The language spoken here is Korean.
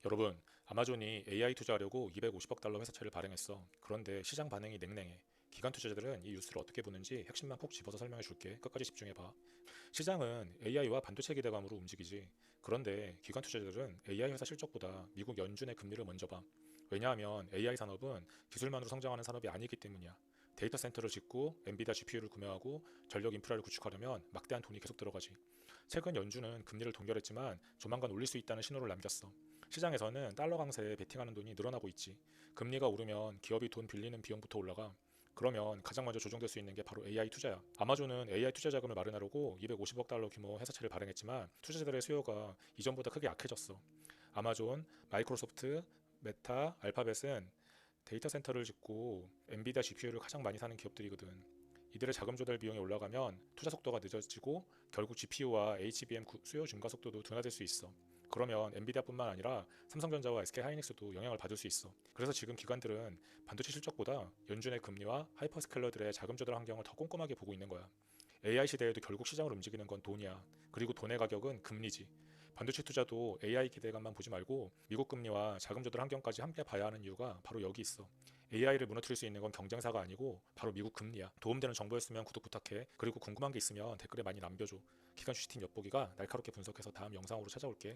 여러분, 아마존이 AI 투자하려고 250억 달러 회사채를 발행했어. 그런데 시장 반응이 냉랭해. 기관 투자자들은 이 뉴스를 어떻게 보는지 핵심만 콕 집어서 설명해 줄게. 끝까지 집중해봐. 시장은 AI와 반도체 기대감으로 움직이지. 그런데 기관 투자자들은 AI 회사 실적보다 미국 연준의 금리를 먼저 봐. 왜냐하면 AI 산업은 기술만으로 성장하는 산업이 아니기 때문이야. 데이터 센터를 짓고 엔비디아 GPU를 구매하고 전력 인프라를 구축하려면 막대한 돈이 계속 들어가지. 최근 연준은 금리를 동결했지만 조만간 올릴 수 있다는 신호를 남겼어. 시장에서는 달러 강세에 베팅하는 돈이 늘어나고 있지. 금리가 오르면 기업이 돈 빌리는 비용부터 올라가. 그러면 가장 먼저 조정될 수 있는 게 바로 AI 투자야. 아마존은 AI 투자 자금을 마련하려고 250억 달러 규모 회사채를 발행했지만 투자자들의 수요가 이전보다 크게 약해졌어. 아마존, 마이크로소프트, 메타, 알파벳은 데이터 센터를 짓고 엔비디아 GPU를 가장 많이 사는 기업들이거든. 이들의 자금 조달 비용이 올라가면 투자 속도가 늦어지고 결국 GPU와 HBM 수요 증가 속도도 둔화될 수 있어. 그러면 엔비디아뿐만 아니라 삼성전자와 SK하이닉스도 영향을 받을 수 있어. 그래서 지금 기관들은 반도체 실적보다 연준의 금리와 하이퍼스케일러들의 자금 조달 환경을 더 꼼꼼하게 보고 있는 거야. AI 시대에도 결국 시장을 움직이는 건 돈이야. 그리고 돈의 가격은 금리지. 반도체 투자도 AI 기대감만 보지 말고 미국 금리와 자금 조달 환경까지 함께 봐야 하는 이유가 바로 여기 있어. AI를 무너뜨릴 수 있는 건 경쟁사가 아니고 바로 미국 금리야. 도움되는 정보였으면 구독 부탁해. 그리고 궁금한 게 있으면 댓글에 많이 남겨줘. 기관 주식팀 엿보기가 날카롭게 분석해서 다음 영상으로 찾아올게.